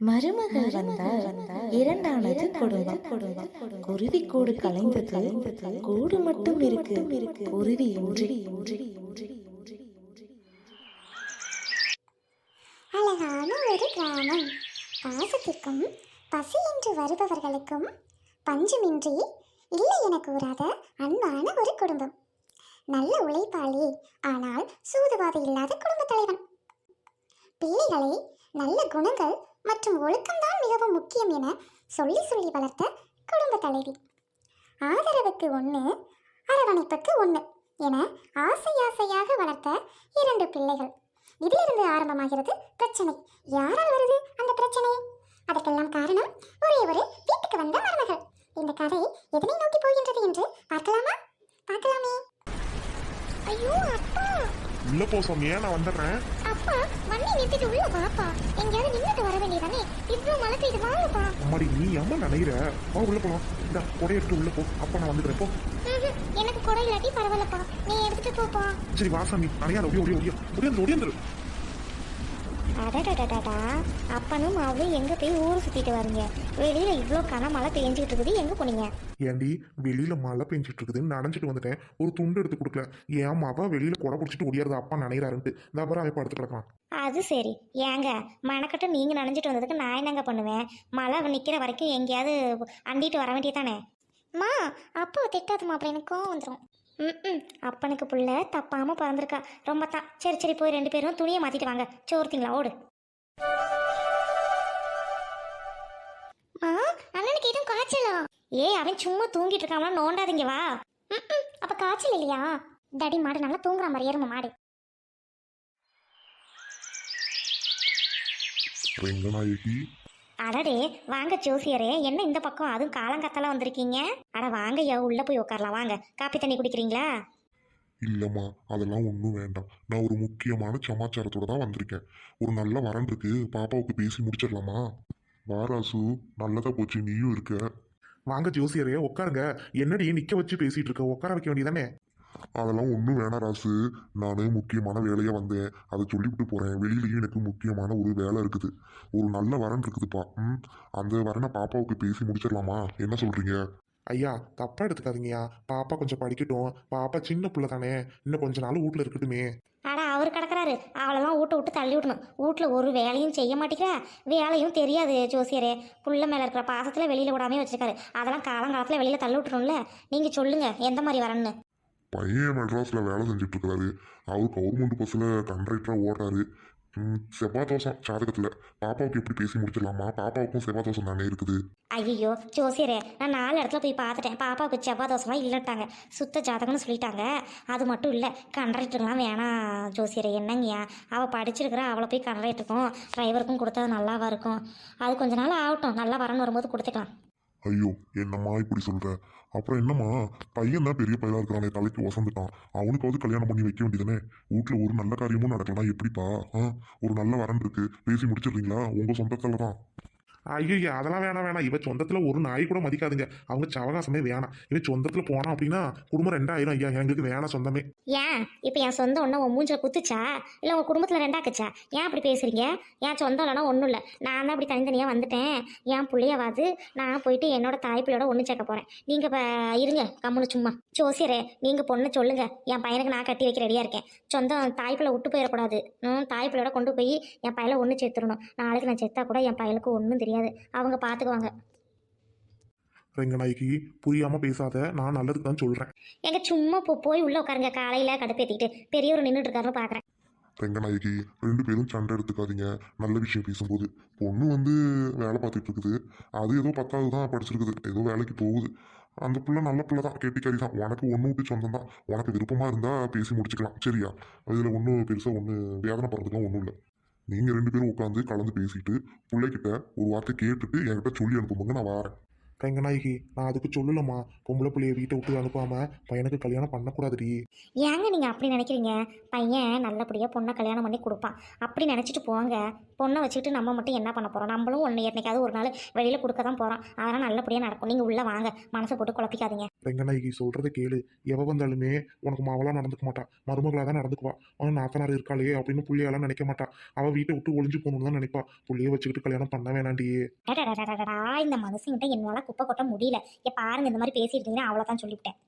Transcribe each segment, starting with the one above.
மருமகள் வந்தால் இரண்டானது குடும்பம். குருவி கூடு கலைந்தது, கூடு மட்டும் இருக்கு, குருவி இன்றி. அழகான ஒரு கிராமம். பாசத்திற்கும் பசியின்றி வருபவர்களுக்கும் பஞ்சமின்றி இல்லை என கூறாத அன்பான ஒரு குடும்பம். நல்ல உழைப்பாளி, ஆனால் சூதுவாது இல்லாத குடும்ப தலைவன். பிள்ளைகளை நல்ல குணங்கள் மற்றும் ஒழுக்கம்தான் மிகவும் முக்கியம் என சொல்லி சொல்லி வளர்த்த குடும்ப தலைவி. ஆதரவுக்கு ஒன்று, அரவணைப்புக்கு ஒன்று என ஆசை ஆசையாக வளர்த்த 2 பிள்ளைகள். இதிலிருந்து ஆரம்பமாகிறது பிரச்சனை. யாரால் வருது அந்த பிரச்சனை? அதற்கெல்லாம் காரணம் ஒரே ஒரு வீட்டுக்கு வந்த மருமகள். இந்த கதை எதனை நோக்கி போகின்றது என்று பார்க்கலாமா? பார்க்கலாமே. ஐயோ அப்பா, உள்ள போ சோமியா, நான் வந்துடுறேன். அப்பா வண்டி நிறுத்திட்டு உள்ள வாப்பா. எங்கேயாவது நின்றுட்டு வர வேண்டியதானே? இவ்வளோ மழை பெய்து வாங்கப்பா. அம்மாடி நீ அம்மா நினைக்கிற, வா உள்ள போலாம். இந்த கொடை எடுத்து உள்ள போ. அப்பா நான் வந்துடுறேன் போ. எனக்கு கொடை இல்லாட்டி பரவாயில்லப்பா, நீ எடுத்துட்டு போப்பா. சரி வா சாமி, அணையாத ஒடியாந்து. அடடடடா, அப்பனும் அவளும் எங்க போய் ஊர் சுத்திட்டு வரீங்க? வெளியில இவ்வளோ கனமழை பெஞ்சிட்டு இருக்குது, எங்க போனீங்க? ஏண்டி வெளியில மழை பெஞ்சிட்டு இருக்குதுன்னு நனைஞ்சிட்டு வந்துட்டேன். ஒரு துண்டு எடுத்து கொடுக்கல. ஏன் மாவா வெளியில கொடை பிடிச்சிட்டு ஒடியாருது அப்பா நினைக்கிறாருன்ட்டு இந்த அப்புறம் அவன் படுத்து கிடக்கலாம். அது சரி. ஏங்க மெனக்கட்டு நீங்க நனைஞ்சிட்டு வந்ததுக்கு நான் என்னங்க பண்ணுவேன்? மழை நிக்கிற வரைக்கும் எங்கேயாவது அண்டிட்டு வர வேண்டியதானே? மா அப்பா திட்டாதுமா, அப்புறம் எனக்கு கோவம் வந்துடும். அப்பனுக்கு புள்ள தப்பாம பறந்துருக்கா, ரொம்ப தான். சரி போய் 2 பேரும் துணியை மாத்திட்டு வாங்க, சோர்த்திங்களா ஓடு. அண்ணனுக்கு எதுவும் காய்ச்சலா? அவன் சும்மா தூங்கிட்டு இருக்காம நோண்டாதீங்க வா. அப்ப காய்ச்சல் இல்லையா? டடி மாடு நல்லா தூங்குற மாதிரி ஏறுமா மாடு. அடடே வாங்க ஜோசியரே, என்ன இந்த பக்கம் அதுவும் காலங்காத்தால வந்திருக்கீங்க? அட வாங்க ஐயா, உள்ள போய் உட்காரலாம் வாங்க. காப்பி தண்ணி குடிக்கிறீங்களா? இல்லம்மா அதெல்லாம் ஒன்றும் வேண்டாம். நான் ஒரு முக்கியமான சமாச்சாரத்தோட தான் வந்திருக்கேன். ஒரு நல்ல வரன் இருக்கு, பாப்பாவுக்கு பேசி முடிச்சிடலாமா? வாராசு, நல்லதா போச்சு, நீயும் இருக்க. வாங்க ஜோசியரே உட்காருங்க. என்னடி நிக்க வச்சு பேசிட்டு இருக்க, உட்கார வைக்க வேண்டியதானே? அதெல்லாம் ஒன்றும் வேணாம் ராசு, நான் முக்கியமான வேலையா வந்தேன், அதை சொல்லிவிட்டு போறேன். வெளியிலயும் எனக்கு முக்கியமான ஒரு வேலை இருக்குது. ஒரு நல்ல வரன் இருக்குதுப்பா. அந்த வரனை பாப்பாவுக்கு பேசி முடிச்சிடலாமா? என்ன சொல்றீங்க? ஐயா தப்பா எடுத்துக்காதீங்கய்யா, பாப்பா கொஞ்சம் படிக்கட்டும். பாப்பா சின்ன பிள்ளை தானே, இன்னும் கொஞ்ச நாள் வீட்டுல இருக்கட்டுமே. ஆடா அவர் கிடக்குறாரு, அவ்வளோதான் வீட்டை விட்டு தள்ளி விடணும். வீட்டில் ஒரு வேலையும் செய்ய மாட்டேங்கிற, வேலையும் தெரியாது ஜோசியரே. புள்ள மேலே இருக்கிற பாசத்தில் வெளியில் விடாமே வச்சிருக்காரு. அதெல்லாம் காலங்காலத்தில் வெளியில் தள்ளி விட்டுரும்ல. நீங்கள் சொல்லுங்கள் எந்த மாதிரி வரணுன்னு. பையன் மெட்ராஸில் வேலை செஞ்சுட்டு இருக்கிறாரு. அவர் கவர்மெண்ட் பஸ்ஸில் கண்ட்ராக்டராக ஓடுறாரு. செவ்வாய் தோசம் ஜாதகத்தில் பாப்பாவுக்கு எப்படி பேசி முடிச்சிடலாமா? பாப்பாவுக்கும் செவ்வாய் தோசம் தானே இருக்குது. ஐயோ ஜோசியரே, நான் 4 இடத்துல போய் பார்த்துட்டேன். பாப்பாவுக்கு செவ்வாய் தோசம்லாம் இல்லட்டாங்க, சுத்த ஜாதகம்னு சொல்லிட்டாங்க. அது மட்டும் இல்லை, கண்ட்ராக்டருங்களாம் வேணாம் ஜோசியரே. என்னங்கய்யா, அவள் படிச்சிருக்கிறா, அவளை போய் கண்ட்ராக்டருக்கும் டிரைவருக்கும் கொடுத்தா நல்லாவா இருக்கும்? அது கொஞ்ச நாள் ஆகட்டும், நல்லா வரன்னு வரும்போது கொடுத்துக்கலாம். ஐயோ என்னம்மா இப்படி சொல்ற? அப்புறம் என்னம்மா, பையன் தான் பெரிய பையனா இருக்கிறானே, தலைக்கு வசந்துட்டான். அவனுக்காவது கல்யாணம் பண்ணி வைக்க வேண்டியதானே? வீட்டுல ஒரு நல்ல காரியமும் நடக்கலாம் எப்படிப்பா? ஒரு நல்ல வரன் இருக்கு, பேசி முடிச்சிடுறீங்களா? உங்க சொந்தத்துல தான். ஐயோ அதெல்லாம் வேணாம். இவ சொந்தத்துல ஒரு நாய் கூட மதிக்காதுங்க. அவங்க சவகாசமே வேணாம். இவ சொந்தத்துல போனா அப்படின்னா குடும்பம் 2000. ஐயா எங்களுக்கு வேணாம் சொந்தமே. ஏன் இப்போ என் சொந்தம் ஒன்றும் உன் மூஞ்சில் குத்துச்சா, இல்லை உங்கள் குடும்பத்தில் 2ஆக்குச்சா? ஏன் அப்படி பேசுறீங்க? என் சொந்தம் இல்லைனா ஒன்றும் இல்லை, நான் தான் அப்படி தனித்தனியாக வந்துட்டேன். என் பிள்ளையவாது நான் போயிட்டு என்னோட தாய் பிள்ளையோட ஒன்று சேர்க்க போகிறேன். நீங்கள் இப்போ இருங்க கம்முன்னு சும்மா. ஜோசியரே நீங்கள் பொண்ணு சொல்லுங்க, என் பையனுக்கு நான் கட்டி வைக்க ரெடியாக இருக்கேன். சொந்தம் தாய் பிள்ளை விட்டு போயிடக்கூடாது. தாய் பிள்ளையோட கொண்டு போய் என் பையனை ஒன்று சேர்த்துடணும். நாளைக்கு நான் செத்தா கூட என் பையனுக்கு ஒன்றும் தெரியாது, அவங்க பார்த்துக்குவாங்க. ரெங்கநாய்க்கு புரியாம பேசாத, நான் நல்லதுக்கு தான் சொல்றேன். எங்க சும்மா போய் உள்ள உட்காருங்க, காலையில கடுப்பேத்திட்டு பெரியவர் நின்றுட்டு இருக்காரு பாக்குறேன். ரெங்கநாய்க்கு 2 பேரும் சண்டை எடுத்துக்காதீங்க. நல்ல விஷயம் பேசும்போது. பொண்ணு வேலை பார்த்துட்டு இருக்குது. அது ஏதோ 10வது தான் படிச்சிருக்குது, ஏதோ வேலைக்கு போகுது. அந்த பிள்ளை நல்ல பிள்ளை தான், கெட்டிக்காரி தான். உனக்கு ஒன்று விட்டு சொந்தம் தான். உனக்கு விருப்பமா இருந்தா பேசி முடிச்சுக்கலாம், சரியா? இதுல ஒன்றும் பெருசா வேதனை படுறதுலாம் ஒன்றும் இல்லை. நீங்க 2 பேரும் உட்காந்து கலந்து பேசிட்டு பிள்ளைகிட்ட ஒரு வார்த்தை கேட்டுட்டு என்கிட்ட சொல்லி அனுப்புங்க, நான் வரேன். ரெங்கநாயகி நான் அதுக்கு சொல்லலம்மா. பொம்பளை பிள்ளைய வீட்டை விட்டு அனுப்பாம பையனுக்கு கல்யாணம் பண்ணக்கூடாதுடி. ஏங்க நீங்க அப்படி நினைக்கிறீங்க? பையன் நல்லபடியா பொண்ணை கல்யாணம் பண்ணி கொடுப்பான், அப்படி நினைச்சிட்டு போங்க. பொண்ணை வச்சுக்கிட்டு நம்ம மட்டும் என்ன பண்ண போறோம்? நம்மளும் என்னைக்காவது ஒரு நாள் வெளியில கொடுக்க தான் போறோம். அதெல்லாம் நல்லபடியா நடக்கும். நீங்க உள்ள வாங்க, மனசை போட்டு குழப்பிக்காதீங்க. ரெங்கநாயகி சொல்றதை கேளு. எவ வந்தாலுமே உனக்கு மாவளா நடந்துக்க மாட்டா, மருமகளா தான் நடந்துக்குவா. அவன் நாத்தனார் இருக்காளே அப்படின்னு புள்ளையெல்லாம் நினைக்க மாட்டா. அவ வீட்டை விட்டு ஒளிஞ்சு போகணும்னு தான் நினைப்பா. புள்ளைய வச்சுக்கிட்டு கல்யாணம் பண்ண வேணாண்டியே. டடடடடடடா, இந்த மனுஷங்கிட்ட என்னால குப்பை கொட்ட முடியல. பாருங்க, இந்த மாதிரி பேசிட்டு இருந்தீங்கன்னா அவ்வளோதான் சொல்லிவிட்டேன்.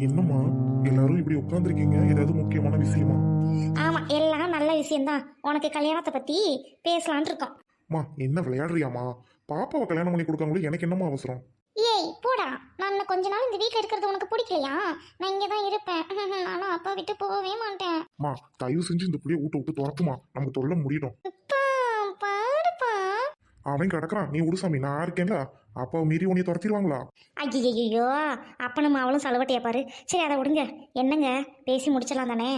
என்னம்மா எல்லாரும் இப்படி உட்காந்துருக்கீங்க? ஏதாவது முக்கியமான விஷயமா? ஆமா, எல்லாம் நல்ல விஷயம்தான். உனக்கு கல்யாணத்தை பத்தி பேசலான் இருக்கோம். அம்மா என்ன விளையாடுறியாம்மா? பாப்பாவை கல்யாணம் பண்ணி கொடுக்காங்களோ எனக்கு என்னம்மா அவசரம்? ஏய் போடா, நான் இன்னும் கொஞ்ச நாள் இந்த வீட்டில் இருக்கிறது உனக்கு பிடிக்கலையா? நான் இங்கே தான் இருப்பேன். ஆனால் அப்பா விட்டு போகவே மாட்டேன். அம்மா தயவு செஞ்சு இந்த புள்ளைய விட்டு துரத்துமா, நமக்கு தொல்லை முடியட்டும். பாருப்பா. அவன் கிடக்குறான், நீ உடுசாமி, நான் இருக்கேன்ல. அப்பா மீறி உன்னைய துரத்திடுவாங்களா? ஐயோ, அப்பனும் அவளும் செலவட்டியா பாரு. சரி அதை விடுங்க. என்னங்க, பேசி முடிச்சிடலாம் தானே?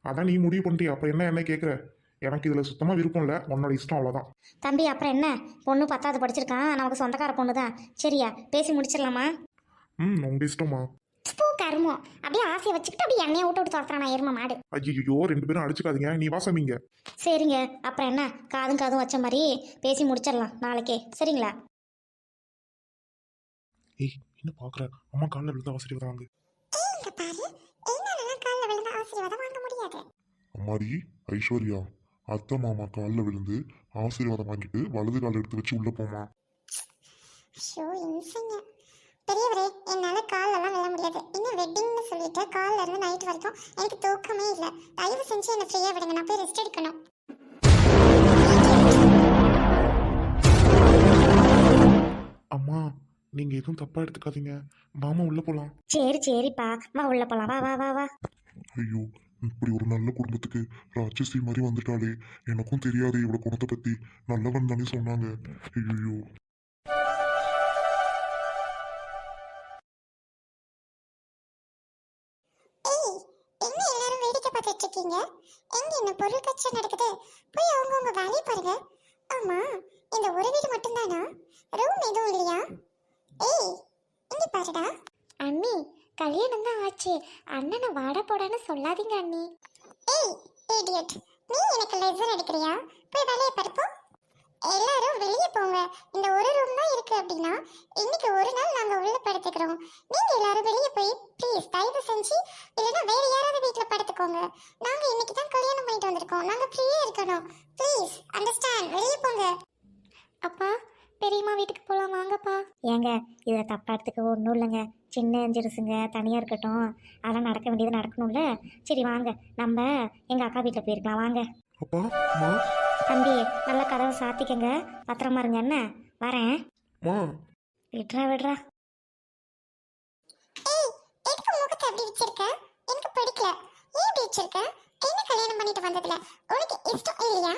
அதான் நீ முடிவு பண்ணிட்டியா, அப்ப என்ன கேட்குற? எனக்கு இதுல சுத்தமா விருப்பம் இல்லை, உன்னோட இஷ்டம், அவ்வளோதான். தம்பி அப்புறம் என்ன, பொண்ணு 10வது படிச்சிருக்கான், நமக்கு சொந்தக்கார பொண்ணு தான். சரியா, பேசி முடிச்சிடலாமா? உங்க இஷ்டமா. பூ கருமோ, அப்படியே ஆசையை வச்சுக்கிட்டு அப்படியே எண்ணெயை விட்டு துரத்துறானா எரும மாடு. ஐயோ 2 பேரும் அடிச்சுக்காதீங்க, நீ வாசமிங்க. சரிங்க, அப்புறம் என்ன, காதும் வச்ச மாதிரி பேசி முடிச்சிடலாம் நாளைக்கே. சரிங்களா? ஏய் என்ன பாக்குற? அம்மா காலில் விழுந்து ஆசிரியர் வாங்க. இங்க பாரு, என்னாலலாம் காலில் விழுந்த ஆசீர்வாதம் வாங்க முடியாது. அம்மாடி ஐஸ்வர்யா, அத்தை மாமா காலில் விழுந்து ஆசீர்வாதம் வாங்கிட்டு வலது கால் எடுத்து வச்சு உள்ள போமா. ஷோ இன்சைங்க. பெரியவரே, என்னால காலெல்லாம் விழ முடியாது. இன்னும் வெட்டிங்னு சொல்லிட்டு காலில் இருந்து நைட் வரைக்கும் எனக்கு தூக்கமே இல்லை. தயவு செஞ்சு என்னை ஃப்ரீயா விடுங்க, நான் போய் ரெஸ்ட் எடுக்கணும். அம்மா நீங்க எதுவும் தப்பா எடுத்துக்காதீங்க, மாமா உள்ள போலாம். சரிப்பா, வா உள்ள போலாம். வா வா வா வா. ஐயோ, இப்படி ஒரு நல்ல குடும்பத்துக்கு ராட்சசி மாதிரி வந்துட்டாலே. எனக்கும் தெரியாது இவட குணத்தை பத்தி. நல்லவன் தானே சொன்னாங்க. ஐயோ. ஏய், என்ன எல்லாரும் வேடிக்கை பார்த்துட்டு இருக்கீங்க? எங்க என்ன பொருள் கச்சை நடக்குது? போய் அவங்கவுங்க வேலையை பாருங்க. ஆமா, இந்த ஒரு வீடு மட்டும்தானா? ரூம் எதுவும் இல்லையா? ஏய், இங்க பாருடா. அண்ணி, கல்யாணம் தான் ஆச்சு. அண்ணனை வாட போடான்னு சொல்லாதீங்க அண்ணி. ஏய் இடியட், நீ எனக்கு லெசர் அடிக்கிறியா? போய் வேலையை பார்ப்போம். எல்லாரும் வெளியே போங்க. இந்த ஒரு ரூம் தான் இருக்கு அப்படின்னா இன்னைக்கு ஒரு நாள் நாங்க உள்ள படுத்துக்கிறோம். நீங்க எல்லாரும் வெளியே போய் ப்ளீஸ் தயவு செஞ்சு, இல்லைன்னா வேற யாராவது வீட்டுல படுத்துக்கோங்க. நாங்க இன்னைக்கு தான் கல்யாணம் பண்ணிட்டு வந்திருக்கோம், நாங்க ஃப்ரீயா இருக்கணும். ப்ளீஸ் அண்டர்ஸ்டாண்ட், வெளியே போங்க. அப்பா, பெரியம்மா வீட்டுக்கு போகலாம் வாங்கப்பா. ஏங்க, இதை தப்பா எடுத்துக்க ஒன்றும் இல்லைங்க. சின்ன சிறுசுங்க தனியாக இருக்கட்டும், அதெல்லாம் நடக்க வேண்டியது நடக்கணும்ல. சரி வாங்க, நம்ம எங்கள் அக்கா வீட்டில் போயிருக்கலாம். வாங்க அப்பா அம்மா. தம்பி, நல்ல கதவை சாத்திக்கங்க, பத்திரமா இருங்க. என்ன வரேன். மா விட்றா. ஏய், எதுக்கு முகத்தை அப்படி வச்சிருக்க? எனக்கு பிடிக்கல. ஏன் இப்படி வச்சிருக்க? என்ன கல்யாணம் பண்ணிட்டு வந்ததுல உனக்கு இஷ்டம் இல்லையா?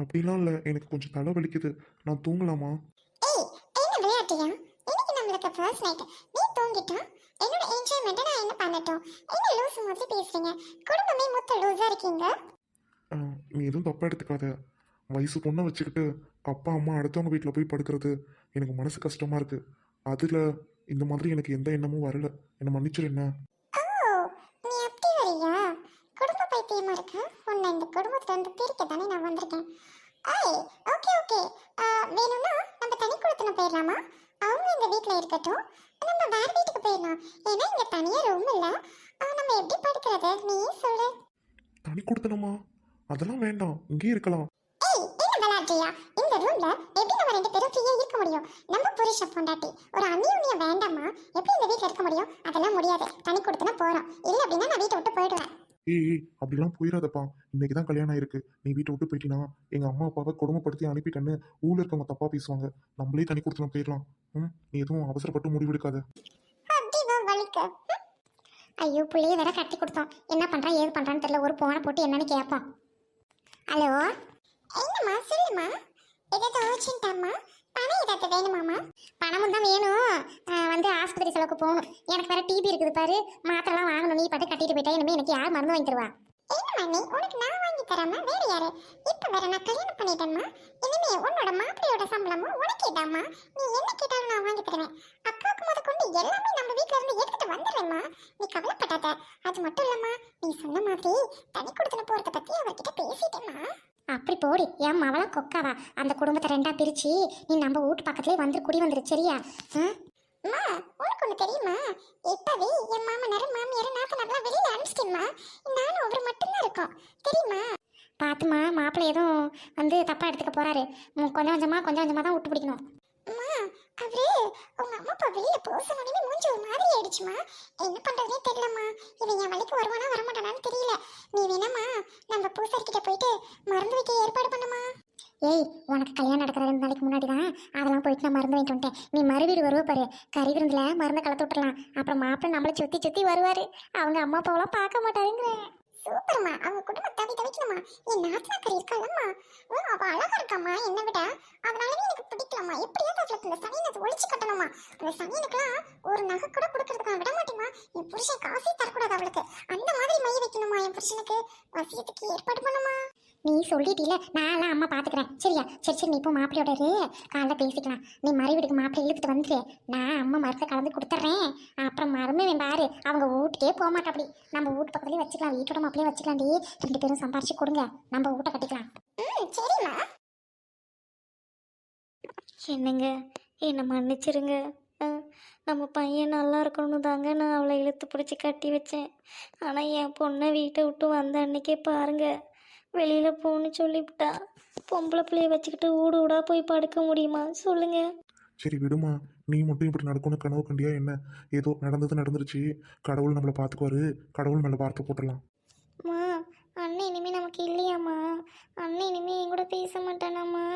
அப்படிலாம் இல்லை, எனக்கு கொஞ்சம் தலை வலிக்குது, நான் தூங்கலாமா? ஏய், என்ன விளையாட்டியா? இன்னைக்கு நம்மளுக்கு ஃபர்ஸ்ட் நைட். நீ தூங்கிட்டா என்னோட என்ஜாய்மெண்ட்டை நான் என்ன பண்ணட்டும்? என்ன லூஸ் மாதிரி பேசுறீங்க? குடும்பமே மொத்த லூஸா இருக்கீங்க. நீ எதுவும் தப்பா எடுத்துக்காத. வயசு பொண்ணை வச்சுக்கிட்டு அப்பா அம்மா அடுத்தவங்க வீட்டில் போய் படுக்கிறது எனக்கு மனசு கஷ்டமா இருக்கு. அதில் இந்த மாதிரி எனக்கு எந்த எண்ணமும் வரல, என்னை மன்னிச்சிரு. என்ன ஓ, நீ அப்படி வரியா? குடும்ப பைத்தியமா இருக்க. உன்னை இந்த குடும்பத்துல இருந்து பிரிக்க தானே நான் வந்திருக்கேன். ஏய், ஓகே வேணும்னா நம்ம தனி குடுத்தன போயிடலாமா? அவங்க இந்த வீட்டில் இருக்கட்டும், நம்ம வேற வீட்டுக்கு போயிடலாம். ஏன்னா இங்க தனியா ரூம் இல்லை. நம்ம எப்படி படுக்கிறது நீ சொல்லு. தனி கொடுத்தனமா? அதெல்லாம் வேண்டாம், இங்கே இருக்கலாம். ஏய், என்ன விளையாடுறியா? இந்த ரூம்ல எப்படி நம்ம 2 பேரும் ஃப்ரீயா இருக்க முடியும்? நம்ம புருஷ பொண்டாட்டி ஒரு அந்நியுன்யம் வேண்டாமா? எப்படி இந்த வீட்ல இருக்க முடியும்? அதெல்லாம் முடியாது. தனி கொடுத்தனா போறோம். இல்ல அப்படின்னா நான் வீட்டை விட்டு போயிடுவேன். ஏய் அப்படிலாம் போயிடாதப்பா. இன்னைக்கு தான் கல்யாணம் ஆயிருக்கு, நீ வீட்டை விட்டு போயிட்டினா எங்கள் அம்மா அப்பாவை கொடுமைப்படுத்தி அனுப்பிட்டேன்னு ஊரில் இருக்கவங்க தப்பாக பேசுவாங்க. நம்மளே தனி கொடுத்தனம் போயிடலாம். நீ எதுவும் அவசரப்பட்டு முடிவெடுக்காத. அப்படிதான் வலிக்க. ஐயோ, பிள்ளைய வேற கட்டி கொடுத்தோம். என்ன பண்ணுறா ஏது பண்ணுறான்னு தெரியல. ஒரு போனை போட்டு என்னன்னு கேட்பான். ஹலோ, என்னம்மா சொல்லுமா? ஏதாவது ஆச்சுட்டாமா? பணம் ஏதாவது வேணுமாமா? பணமும் தான் வேணும். வந்து ஆஸ்பத்திரி செலவுக்கு போகணும். எனக்கு வேற டிபி இருக்குது பாரு, மாத்திரலாம் வாங்கணும். நீ பாட்டு கட்டிட்டு போயிட்டா இனிமே எனக்கு யார் மருந்து வாங்கி தருவா? என்னம்மா நீ? உனக்கு நான் வாங்கி தராம வேற யாரு? இப்ப வேற நான் கல்யாணம் பண்ணிட்டேம்மா. இனிமே உன்னோட மாப்பிள்ளையோட சம்பளமும் உனக்கேதாம்மா. நீ என்ன கேட்டாலும் நான் வாங்கி தருவேன். அக்காவுக்கு முத கொண்டு எல்லாமே நம்ம வீட்டுல இருந்து எடுத்துட்டு வந்துடுறேம்மா. நீ கவலைப்படாத. அது மட்டும் இல்லம்மா, நீ சொன்ன மாதிரி தனி கொடுத்துன போறத பத்தி அவர்கிட்ட பேசிட்டேம்மா. அப்படி போடி என் மவளா கொக்காவா அந்த குடும்பத்தை ரெண்டா பிரிச்சு நீ நம்ம வீட்டு பக்கத்துலேயே வந்து குடி வந்துரு சரியா? அம்மா உனக்கு ஒன்று தெரியுமா? இப்பவே என் மாமனார் மாமியார் நாத்தனார்லாம் வெளியில அனுப்பிச்சிட்டேம்மா. நானும் அவர் மட்டும்தான் இருக்கோம் தெரியுமா? பார்த்துமா மாப்பிள்ளை எதுவும் வந்து தப்பா எடுத்துக்க போறாரு. கொஞ்சம் கொஞ்சமா தான் விட்டு பிடிக்கணும். அம்மா அவரு உங்க அம்மா அப்பா வெளியில போக சொன்னோடனே மூஞ்சி ஒரு மாதிரி ஆயிடுச்சுமா. என்ன பண்றதுனே தெரியலம்மா. இவன் என் வழிக்கு வருவானா வரமாட்டானான்னு தெரியல. நீ வேணாமா நம்ம பூசாரிக்கிட்ட போயிட்டு மருந்து வைக்க ஏற்பாடு பண்ணுமா? ஏய் உனக்கு கல்யாணம் நடக்கிற 2 நாளைக்கு முன்னாடி தான் அதெல்லாம் போயிட்டு நான் மருந்து வாங்கிட்டு வந்துட்டேன். நீ மறுவீடு வருவ பாரு, கறி விருந்துல மருந்தை கலத்து விட்டுறலாம். அப்புறம் மாப்பிள்ளை நம்மளை சுத்தி சுத்தி வருவாரு. அவங்க அம்மா அப்பாவெல்லாம் பார்க்க மாட்டாருங்கிறேன். சூப்பர்மா, அவங்க குடும்பம் தவிக்கணுமா? என் நாத்தனாக்கறி இருக்காளம்மா, அவ அழகா இருக்காம்மா என்னை விட. அதனாலவே எனக்கு பிடிக்கலாமா. எப்படியாவது அவளுக்கு இந்த சனியனை ஒழிச்சு கட்டணுமா. அந்த சனியனுக்குலாம் ஒரு நகை கூட கொடுக்கறதுக்கு நான் விட மாட்டேமா. என் புருஷன் காசே தரக்கூடாது அவளுக்கு. அந்த மாதிரி மைய வைக்கணுமா என் புருஷனுக்கு. வசியத்துக்கு ஏற்பாடு பண்ணுமா. நீ சொல்லிட்டீல, நான்லாம் அம்மா பார்த்துக்கிறேன் சரியா? சரி நீ இப்போ மாப்பிள்ளையோட இரு, காலைல பேசிக்கலாம். நீ மறுவீடுக்கு மாப்பிள்ளை இழுத்துட்டு வந்துரு, நான் அம்மா மருந்தை கலந்து கொடுத்துட்றேன். அப்புறம் மருமே பாரு அவங்க வீட்டுக்கே போக மாட்டா. அப்படி நம்ம வீட்டு பக்கத்துலேயே வச்சுக்கலாம், வீட்டோட மாப்பிள்ளையே வச்சுக்கலாம்டி. 2 பேரும் சம்பாரிச்சு கொடுங்க, நம்ம வீட்டை கட்டிக்கலாம். சரிம்மா. என்னங்க என்னை மன்னிச்சிருங்க. நம்ம பையன் நல்லா இருக்கணும் தாங்க நான் அவளை இழுத்து பிடிச்சி கட்டி வச்சேன். ஆனால் என் பொண்ணை வீட்டை விட்டு வந்த அன்னைக்கே பாருங்க வெளியில் போன்னு சொல்லிவிட்டா. பொம்பளை பிள்ளைய வச்சுக்கிட்டு ஊடு ஊடா போய் படுக்க முடியுமா சொல்லுங்க? சரி விடுமா, நீ மட்டும் இப்படி நடக்கணும் கனவு கண்டியா என்ன? ஏதோ நடந்தது நடந்துருச்சு, கடவுள் நம்மளை பார்த்துக்குவாரு, கடவுள் மேலே வார்த்தை போட்டுடலாம். அம்மா அண்ணன் இனிமேல் நமக்கு இல்லையாம்மா? அண்ணன் இனிமேல் என் கூட பேச மாட்டானாம்மா?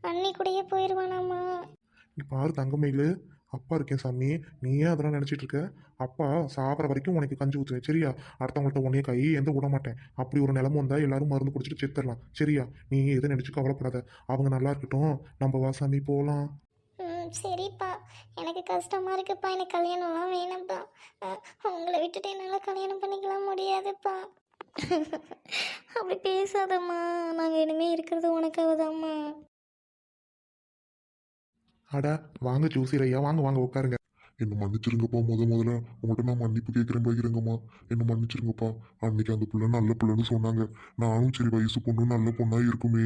அண்ணி கூடயே போயிடுவானாம்மா? நீ பாரு தங்கமயிலு, அப்பா இருக்கேன் சாமி, நீ ஏன் அதெல்லாம் நினச்சிட்டு இருக்க? அப்பா சாப்பிட்ற வரைக்கும் உனக்கு கஞ்சி ஊற்றுவேன் சரியா? அடுத்தவங்கள்ட்ட உன்னைய கை எந்த விட மாட்டேன். அப்படி ஒரு நிலம வந்தால் எல்லாரும் மருந்து குடிச்சிட்டு செத்துடலாம் சரியா? நீ எதை நினச்சி கவலைப்படாத, அவங்க நல்லா இருக்கட்டும், நம்ம வா சாமி போகலாம். சரிப்பா, எனக்கு கஷ்டமாக இருக்குப்பா, எனக்கு கல்யாணம்லாம் வேணும்ப்பா. உங்களை விட்டுட்டு என்னால் கல்யாணம் பண்ணிக்கலாம் முடியாதுப்பா. அப்படி பேசாதம்மா, நாங்கள் இனிமேல் இருக்கிறது உனக்காக தான்மா. அட வாங்க ஜோசியரையா, வாங்க வாங்க உட்காருங்க. என்னை மன்னிச்சிருங்கப்பா. முதல்ல உங்கள்கிட்ட நான் மன்னிப்பு கேட்குறேன் பகிரங்கம்மா. என்னை மன்னிச்சிருங்கப்பா. அன்னைக்கு அந்த பிள்ளை நல்ல பிள்ளைன்னு சொன்னாங்க. நானும் சரி வயசு பொண்ணு நல்ல பொண்ணா இருக்குமே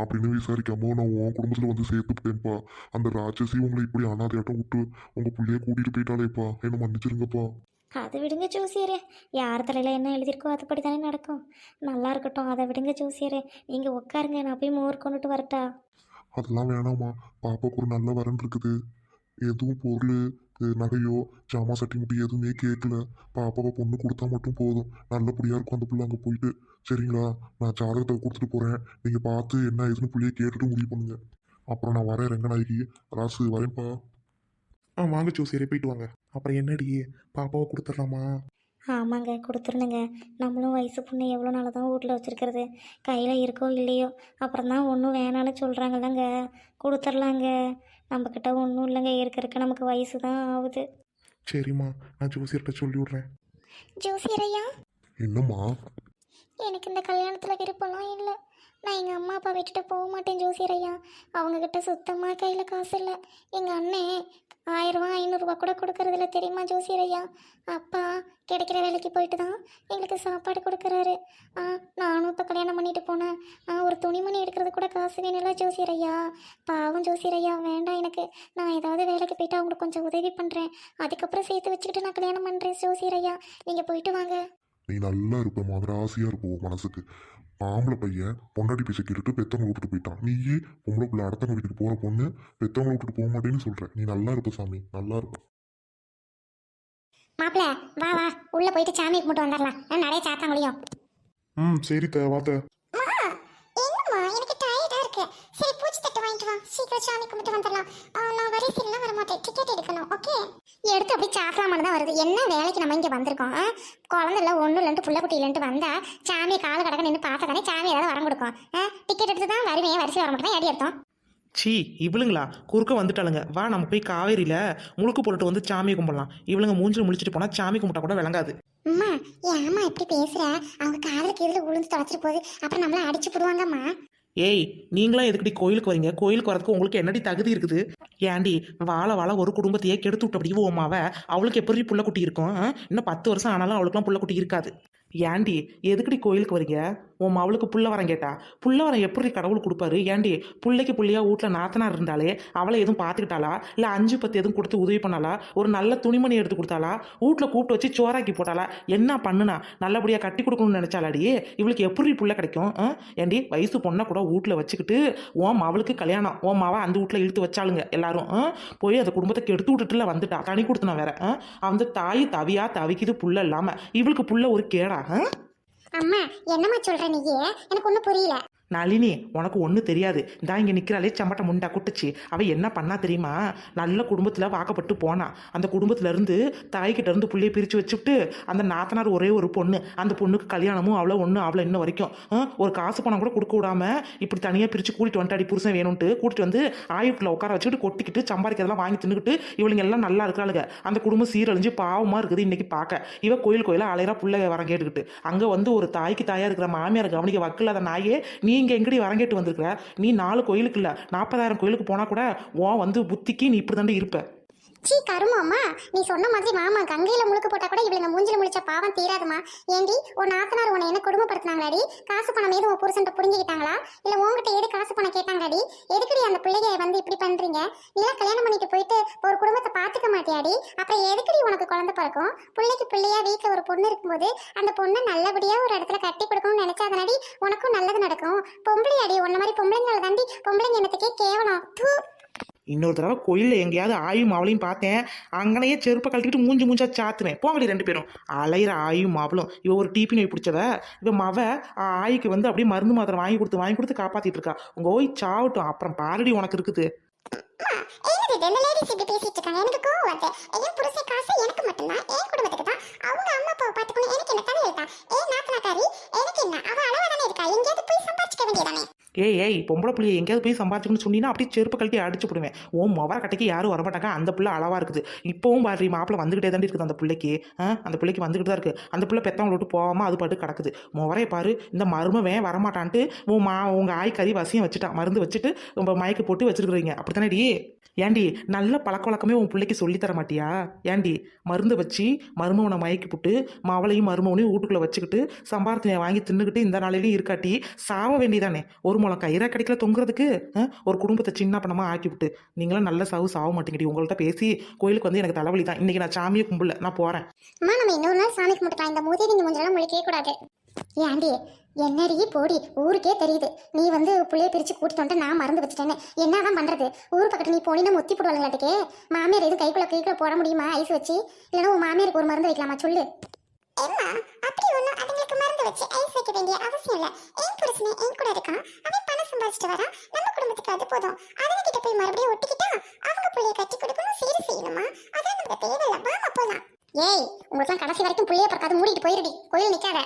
அப்படின்னு விசாரிக்காம நான் உன் குடும்பத்தில் வந்து சேர்த்துக்கிட்டேன்ப்பா. அந்த ராட்சசி உங்களை இப்படி அனாதையாட்டம் விட்டு உங்கள் பிள்ளைய கூட்டிகிட்டு போயிட்டாலேப்பா. என்னை மன்னிச்சிருங்கப்பா. அதை விடுங்க ஜோசியரே, யார் தலையில் என்ன எழுதியிருக்கோ அதுபடி தானே நடக்கும். நல்லா இருக்கட்டும், அதை விடுங்க ஜோசியரே. நீங்கள் உட்காருங்க, நான் போய் மோர் கொண்டுட்டு வரட்டா? அதெல்லாம் வேணாம்மா. பாப்பாவுக்கு ஒரு நல்ல வரன் இருக்குது. எதுவும் பொருள் நகையோ ஜாமா சட்டி முட்டி எதுவுமே கேட்கல. பாப்பாவை பொண்ணு கொடுத்தா மட்டும் போதும். நல்லபடியாக இருக்கும் அந்த பிள்ளை அங்கே போயிட்டு. சரிங்களா? நான் ஜாதகத்தை கொடுத்துட்டு போகிறேன். நீங்கள் பார்த்து என்ன ஏதுன்னு பிள்ளையை கேட்டுட்டு முடிவு பண்ணுங்க. அப்புறம் நான் வரேன் ரெங்கநாயகி. ராசு வரேன்ப்பா. வாங்க ஜோசியரே போயிட்டு வாங்க. அப்புறம் என்னடி பாப்பாவை கொடுத்துடலாமா? ஆமாங்க கொடுத்துருணுங்க. நம்மளும் வயசு பொண்ணு எவ்வளோ நாள் தான் வீட்டில் வச்சுருக்கிறது? கையில் இருக்கோ இல்லையோ, அப்புறம் தான் ஒன்றும் வேணான்னு சொல்கிறாங்கல்லங்க, கொடுத்துர்லாங்க. நம்மக்கிட்ட ஒன்றும் இல்லைங்க, இருக்க நமக்கு வயசு தான் ஆகுது. சரிம்மா, நான் ஜோசியர்கிட்ட சொல்லி விட்றேன். ஜோசியரையா, என்னம்மா? எனக்கு இந்த கல்யாணத்தில் விருப்பம்லாம் இல்லை. நான் எங்கள் அம்மா அப்பா விட்டுட்டு போக மாட்டேன் ஜோசியரையா. அவங்கக்கிட்ட சுத்தமாக கையில் காசு இல்லை. எங்கள் அண்ணன் 1000 ரூபா 500 ரூபா கூட கொடுக்கறதில்ல தெரியுமா ஜோசியரையா? அப்பா கிடைக்கிற வேலைக்கு போயிட்டு தான் எங்களுக்கு சாப்பாடு கொடுக்குறாரு. நானும் இப்போ கல்யாணம் பண்ணிட்டு போனேன். ஒரு துணிமணி எடுக்கிறது கூட காசு வேணும்ல ஜோசியரையா. பாவம் ஜோசியரையா, வேண்டாம் எனக்கு. நான் ஏதாவது வேலைக்கு போயிட்டு அவங்களுக்கு கொஞ்சம் உதவி பண்ணுறேன். அதுக்கப்புறம் சேர்த்து வச்சுக்கிட்டு நான் கல்யாணம் பண்ணுறேன் ஜோசியரையா. நீங்கள் போயிட்டு வாங்க. நீ நல்லா இருப்ப மாதிரி ஆசையாக இருப்போம் மனசுக்கு. ஆம்பளை பையன் பொண்டாட்டி பேச்சை கேட்டுட்டு பெத்தவங்களை விட்டுட்டு போயிட்டான். நீயே பொம்பளை பிள்ளை அடுத்தவங்க வீட்டுக்கு போகிற பொண்ணு பெத்தவங்களை விட்டுட்டு போக மாட்டேன்னு சொல்கிற. நீ நல்லா இருப்ப சாமி, நல்லா இருப்ப. மாப்பிள்ள வா வா, உள்ள போயிட்டு சாமி கும்பிட்டு வந்துடலாம். நிறைய சாத்தா முடியும். சரி வாத்த. என்னம்மா எனக்கு டயர்டா இருக்கு. சரி பூச்சி தட்டு வாங்கிட்டு வா, சீக்கிரம் சாமி கும்பிட்டு வந்துடலாம். நான் வரிசையெல்லாம் வரமாட்டேன், டிக்கெட் எடுக்கணும். ஓகே? எடுத்து அப்படி சாக்கலாமனு தான் வருது. என்ன வேலைக்கு நம்ம இங்கே வந்திருக்கோம்? குழந்தை இல்லை ஒன்றும் இல்லைன்ட்டு புள்ள குட்டி இல்லைன்ட்டு வந்தா சாமியை கால கடக்க நின்று பார்த்தா தானே சாமி ஏதாவது வரம் கொடுக்கும். டிக்கெட் எடுத்து தான் வருவேன், வரிசையில் வர மாட்டேன். ஏடி எடுத்தோம் சீ இவளுங்களா குறுக்க வந்துட்டாளுங்க. வா நம்ம போய் காவேரியில் முழுக்கு போட்டுட்டு வந்து சாமியை கும்பிடலாம். இவளுங்க மூஞ்சில் முழிச்சிட்டு போனால் சாமி கும்பிட்டா கூட விளங்காது. அம்மா ஏம்மா இப்படி பேசுற? அவங்க காதலுக்கு இதில் உளுந்து தொலைச்சிட்டு போகுது, அப்புறம் நம்மள அடிச்சு போடுவாங்கம்மா. ஏய் நீங்களாம் எதுக்கடி கோயிலுக்கு வரீங்க? கோயிலுக்கு வரதுக்கு உங்களுக்கு என்னடி தகுதி இருக்குது? ஏண்டி வாழ ஒரு குடும்பத்தையே கெடுத்து விட்டபடி ஓமாவ அவளுக்கு எப்படி புள்ள குட்டி இருக்கும்? இன்னும் 10 வருஷம் ஆனாலும் அவளுக்குலாம் புள்ள குட்டி இருக்காது. ஏண்டி எதுக்குடி கோயிலுக்கு வரீங்க? உன் மவளுக்கு புள்ள வரம் கேட்டா புள்ள வரம் எப்படி கடவுள் கொடுப்பாரு? ஏண்டி புள்ளைக்கு புள்ளையா வீட்டில் நாத்தனார் இருந்தாலே அவளை எதுவும் பார்த்துக்கிட்டாளா? இல்லை 5 10 எதுவும் கொடுத்து உதவி பண்ணாளா? ஒரு நல்ல துணிமணி எடுத்து கொடுத்தாளா? வீட்டில் கூப்பிட்டு வச்சு சோறாக்கி போட்டாளா? என்ன பண்ணுனா? நல்லபடியாக கட்டி கொடுக்கணும்னு நினச்சாலாடி? இவளுக்கு எப்படி புள்ள கிடைக்கும்? ஏண்டி வயசு பொண்ணை கூட வீட்டில் வச்சுக்கிட்டு உன் மவளுக்கு கல்யாணம், உன் மாவ அந்த வீட்டில் இழுத்து வச்சாளுங்க எல்லாரும். போய் அந்த குடும்பத்தை கெடுத்து விட்டுட்டுல வந்துட்டா, தனி கொடுத்தனா வேற. அந்த தாய் தவியா தவிக்குது புள்ள இல்லாமல், இவளுக்கு புள்ள ஒரு கேடா? அம்மா என்னம்மா சொல்ற நீயே? எனக்கு ஒன்றும் புரியல. நளினி, உனக்கு ஒன்றும் தெரியாது. இந்தா இங்கே நிற்கிறாளே சம்பட்டை முண்டா குட்டுச்சு, அவள் என்ன பண்ணா தெரியுமா? நல்ல குடும்பத்தில் வாக்கப்பட்டு போனா. அந்த குடும்பத்திலேருந்து தாய்கிட்ட இருந்து புள்ளையை பிரித்து வச்சுட்டு அந்த நாத்தனார் ஒரே ஒரு பொண்ணு, அந்த பொண்ணுக்கு கல்யாணமும் அவ்வளோ ஒன்று அவ்வளோ இன்ன வரைக்கும் ஒரு காசு பணம் கூட கொடுக்க விடாம இப்படி தனியாக பிரித்து கூட்டிட்டு வந்துட்டாடி. புருஷன் வேணும்ட்டு கூட்டிட்டு வந்து ஆயுக்குள்ள உட்கார வச்சுக்கிட்டு கொட்டிக்கிட்டு சம்பாதிக்கிறதெல்லாம் வாங்கி தின்னுக்கிட்டு இவளுங்க எல்லாம் நல்லா இருக்கிறாளுங்க. அந்த குடும்பம் சீரழிஞ்சு பாவமாக இருக்குது இன்னைக்கு பார்க்க. இவ கோயில் கோயிலாக அலையிறா புள்ளை வரம் கேட்டுக்கிட்டு. அங்கே வந்து ஒரு தாய்க்கு தாயாக இருக்கிற மாமியார் கவனிக்க வக்கில்லாத நாயே, நீ இங்கே எங்கடி வரங்கேட்டு வந்திருக்கிற? நீ 4 கோயிலுக்கு இல்லை 40,000 கோயிலுக்கு போனால் கூட வந்து புத்திக்கு நீ இப்படி தாண்டி இருப்ப. சீ கருமாம்மா, நீ சொன்ன மாதிரி மாமா கங்கையில முழுக்க போட்டா கூட இவளுங்க மூஞ்சில முழிச்ச பாவம் தீராதுமா. ஏண்டி ஒரு நாத்தனார் உன்னை என்ன கொடுமைப்படுத்தினாங்களாடி? காசு பணம் ஏதும் உன் புருஷன்ட்ட புரிஞ்சுக்கிட்டாங்களா? இல்ல உங்ககிட்ட ஏது காசு பணம் கேட்டாங்களாடி? எதுக்குடி அந்த பிள்ளைங்க வந்து இப்படி பண்றீங்க? நீலாம் கல்யாணம் பண்ணிட்டு போயிட்டு ஒரு குடும்பத்தை பாத்துக்க மாட்டியாடி? அப்புறம் எதுக்குடி உனக்கு குழந்தை பிறக்கும்? பிள்ளைக்கு பிள்ளையா வீட்டுல ஒரு பொண்ணு இருக்கும்போது அந்த பொண்ணை நல்லபடியா ஒரு இடத்துல கட்டி கொடுக்கணும்னு நினைச்சாதனடி உனக்கும் நல்லது நடக்கும். பொம்பளையாடி உன்ன மாதிரி பொம்பளைங்களை தாண்டி பொம்பளைங்க என்னத்துக்கே கேவலம். இன்னொரு தடவை கோயிலில் எங்கேயாவது ஆயும் மாவளையும் பார்த்தேன், அங்கனையே செருப்பை கழட்டிக்கிட்டு மூஞ்சா சாத்துவேன். போங்கடி 2 பேரும். அலையிற ஆயும் மாவளும். இவ ஒரு டிபி நோய் பிடிச்சவ. இவ மவ ஆய்க்கு வந்து அப்படியே மருந்து மாத்திரை வாங்கி கொடுத்து காப்பாத்திட்டு இருக்கா. உங்க ஓய் சாவட்டும், அப்புறம் பாரடி உனக்கு இருக்குது. ஏய் பொம்பளை பிள்ளைய எங்கேயாவது போய் சம்பாதிச்சுன்னு சொன்னீங்கன்னா அப்படியே செருப்பு கழட்டி அடிச்சு போடுவேன். முவர கட்டைக்கு யாரும் வரமாட்டாங்க. அந்த பிள்ளை அளவா இருக்குது. இப்பவும் பாரு மாப்பிள்ளை வந்துகிட்டே தாண்டி இருக்குது அந்த பிள்ளைக்கு. அந்த பிள்ளைக்கு வந்துகிட்டு தான் இருக்கு. அந்த பிள்ளை பெத்தவங்களை விட்டு போகாம அது பாட்டு கிடக்குது. முவரையை பாரு, இந்த மருமவன் வரமாட்டான்ட்டு உங்க ஆய்கறி வசியம் வச்சுட்டான், மருந்து வச்சுட்டு உங்க மயக்கு போட்டு வச்சிருக்கிறீங்க. அப்படித்தானடி? ஏண்டி நல்ல பழக்க வழக்கமே உன் பிள்ளைக்கு சொல்லித்தர மாட்டியா? ஏண்டி மருந்து வச்சு மருமவனை மயக்கி போட்டு மவளையும் மருமவனையும் வீட்டுக்குள்ளே வச்சுக்கிட்டு சம்பாரத்தினை வாங்கி தின்னுக்கிட்டு இந்த நாளையிலையும் இருக்காட்டி சாவ வேண்டியதானே? ஒரு முளை கயிறா கிடைக்கல தொங்குறதுக்கு. ஒரு குடும்பத்தை சின்ன பணமாக ஆக்கி விட்டு நீங்களும் நல்ல சாவ மாட்டேங்கடி. உங்கள்கிட்ட பேசி கோயிலுக்கு வந்து எனக்கு தலைவலி தான். இன்னைக்கு நான் சாமியை கும்பிடல, நான் போகிறேன். அம்மா நம்ம இன்னொரு நாள் சாமி கும்பிட்டுக்கலாம். இந்த மூதி நீங்க முஞ்செல்லாம் முழிக்கவே கூடாது. ஏண்டி என்னடி போடி, ஊருக்கே தெரியுது நீ வந்து புள்ளைய பிரிச்சு கூட்டிட்டு வந்து நான் மறந்து வச்சுட்டேன்னு. என்னதான் பண்றது? ஊர் பக்கத்து நீ போனீங்கன்னா முத்தி போடுவாங்களாட்டுக்கே. மாமியார் எதுவும் கைக்குள்ள போட முடியுமா ஐஸ் வச்சு? இல்லைன்னா உன் மாமியாருக்கு ஒரு மருந்து வைக்கலாமா சொல்லு. அம்மா அப்படி ஒன்றும் அதுங்களுக்கு மருந்து வச்சு ஐஸ் வைக்க வேண்டிய அவசியம் இல்லை. என் புருஷனே என் கூட இருக்கான், அவன் பணம் சம்பாதிச்சுட்டு வரா, நம்ம குடும்பத்துக்கு அது போதும். அவங்க கிட்ட போய் மறுபடியும் ஒட்டிக்கிட்டா அவங்க பிள்ளைய கட்டி கொடுக்கணும், சீர செய்யணுமா? அதான் நமக்கு தேவையில்லை. வாமா போலாம். ஏய் உங்களுக்குலாம் கடைசி வரைக்கும் புள்ளைய பிறக்காது, மூடிட்டு போயிருடி, கோயில் நிக்காத.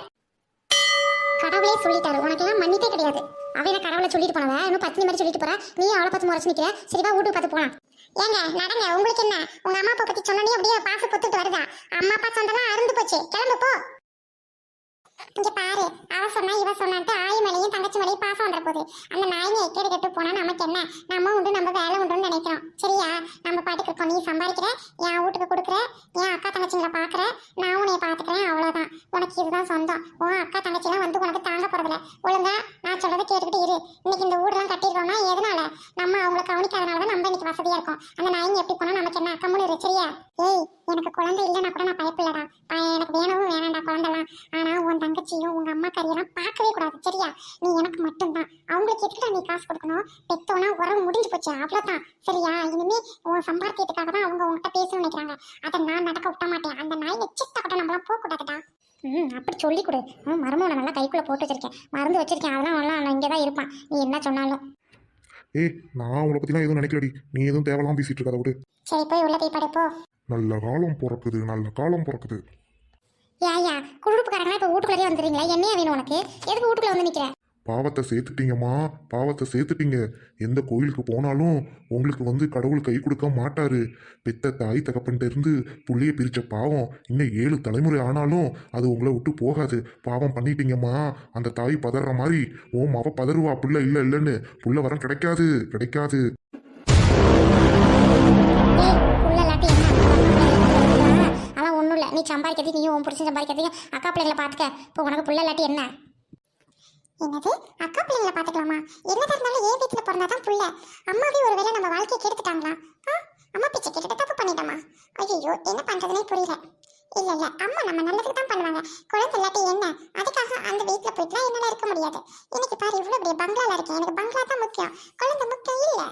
கடவுளே சொல்லிட்டாரு, உனக்கெல்லாம் மன்னிப்பே கிடையாது. அவன் கடவுளை சொல்லிட்டு போனவ இன்னும் 10 மாதிரி சொல்லிட்டு போறா. நீ அவளை பார்த்து முறைச்சு நிக்கிற. சரிவா வீட்டுக்கு பார்த்து போலாம். ஏங்க நடங்க, உங்களுக்கு என்ன? உங்க அம்மா அப்பா பத்தி சொன்னே அப்படியே பாச பொத்துட்டு வருதா? அம்மா அப்பா சொந்தெல்லாம் அருந்து போச்சு, கிளம்பு போ. இங்க பாரு, அவ சொன்னா இவ சொன்னான்ட்டு ஆயி மேலையும் தங்கச்சி மேலையும் பாசம் வந்துட போகுது. அந்த நாயினை எக்கேடு கெட்டு போனா நமக்கு என்ன? நம்ம உண்டு, நம்ம வேலை உண்டுன்னு நினைக்கிறோம். சரியா? நம்ம பாட்டுக்கு இருக்கோம். நீ சம்பாதிக்கிற, என் வீட்டுக்கு கொடுக்குற, என் அக்கா தங்கச்சிங்களை பாக்குற, நான் உன்னைய பாத்துக்கிறேன், அவ்வளவுதான். உனக்கு இதுதான் சொந்தம். உன் அக்கா தங்கச்சிலாம் வந்து உனக்கு தாங்க போறதில்ல. ஒழுங்கா நான் சொல்றதை கேட்டுக்கிட்டு இரு. இன்னைக்கு இந்த ஊரெல்லாம் கட்டிடுறோம்னா எதனால? நம்ம அவங்கள கவனிக்காதனாலதான் நம்ம இன்னைக்கு வசதியா இருக்கோம். அந்த நாயிங்க எப்படி போனா நமக்கு என்ன? கம்முனு இரு. சரியா? ஏய் எனக்கு குழந்தை இல்லைன்னா கூட நான் பயப்பில்லடா. எனக்கு வேணவும் வேணாண்டா குழந்தைலாம். ஆனா உன் தங்கச்சியும் உங்க அம்மா கறியெல்லாம் பார்க்கவே கூடாது. சரியா? நீ எனக்கு மட்டும்தான். அவங்களுக்கு எதுக்குடா நீ காசு கொடுக்கணும்? பெத்தோனா உறவு முடிஞ்சு போச்சு, அவ்வளவுதான். சரியா? இனிமே உன் சம்பாத்தியத்துக்காக தான் அவங்க உங்ககிட்ட பேசணும்னு நினைக்கிறாங்க. அதை நான் நடக்க விட்ட மாட்டேன். அந்த நாய் எச்சிட்ட கூட நம்மளாம் போக கூடாதுடா. அப்படி சொல்லி கொடு. மருமவனை நல்லா கைக்குள்ள போட்டு வச்சிருக்கேன், மருந்து வச்சிருக்கேன். அதெல்லாம் அவன் இங்கேதான் இருப்பான், நீ என்ன சொன்னாலும். ஏய் நான் உங்களை பற்றிலாம் எதுவும் நினைக்கலடி. நீ எதுவும் தேவையில்லாம பேசிட்டு இருக்காத விடு. சரி போய் உள்ள போய் படைப்போ. நல்ல காலம் பிறக்குது, நல்ல காலம் பிறக்குது. ஏயா குழுப்புக்காரங்களா இப்ப வீட்டுக்குள்ளே வந்துடுறீங்களா? என்னையா வேணும் உனக்கு? எதுக்கு வீட்டுக்குள்ள வந்து நிக்கிற? பாவத்தை சேர்த்துட்டீங்கம்மா, பாவத்தை சேர்த்துட்டீங்க. எந்த கோயிலுக்கு போனாலும் உங்களுக்கு வந்து கடவுள் கை கொடுக்க மாட்டாரு. பெத்த தாய் தகப்பன்ட்டு இருந்து புள்ளைய பிரிச்ச பாவம் இன்னும் 7 தலைமுறை ஆனாலும் அது உங்களை விட்டு போகாது. பாவம் பண்ணிட்டீங்கம்மா. அந்த தாய் பதற மாதிரி ஓ மாவ பதறுவா. புள்ள இல்லைன்னு புள்ள வரம் கிடைக்காது. அதெல்லாம் ஒண்ணும் இல்லை, நீ சம்பாதிக்கிறது நீயும் உன் புருஷன் சம்பாதிக்கிறதையும் அக்கா பிள்ளைங்களை பார்த்துக்க. இப்போ உனக்கு புள்ள இல்லாட்டி என்ன? என்னது அக்கா பிள்ளைங்களை பார்த்துக்கலாமா? என்னதான் இருந்தாலும் ஏன் வீட்டில் பிறந்தாதான் புள்ள. அம்மாவே ஒருவேளை நம்ம வாழ்க்கையை கெடுத்துட்டாங்களா? அம்மா பிச்சை கேட்டுட்டு தப்பு பண்ணிட்டோமா? ஐயோ என்ன பண்றதுனே புரியல. இல்ல இல்ல அம்மா நம்ம நல்லதுக்கு தான் பண்ணுவாங்க. குழந்தை இல்லாட்டி என்ன? அதுக்காக அந்த வீட்டில் போயிட்டுலாம் என்னால இருக்க முடியாது. இன்னைக்கு பாரு இவ்வளவு பெரிய பங்களால இருக்கேன். எனக்கு பங்களா தான் முக்கியம், குழந்தை முக்கியம் இல்ல.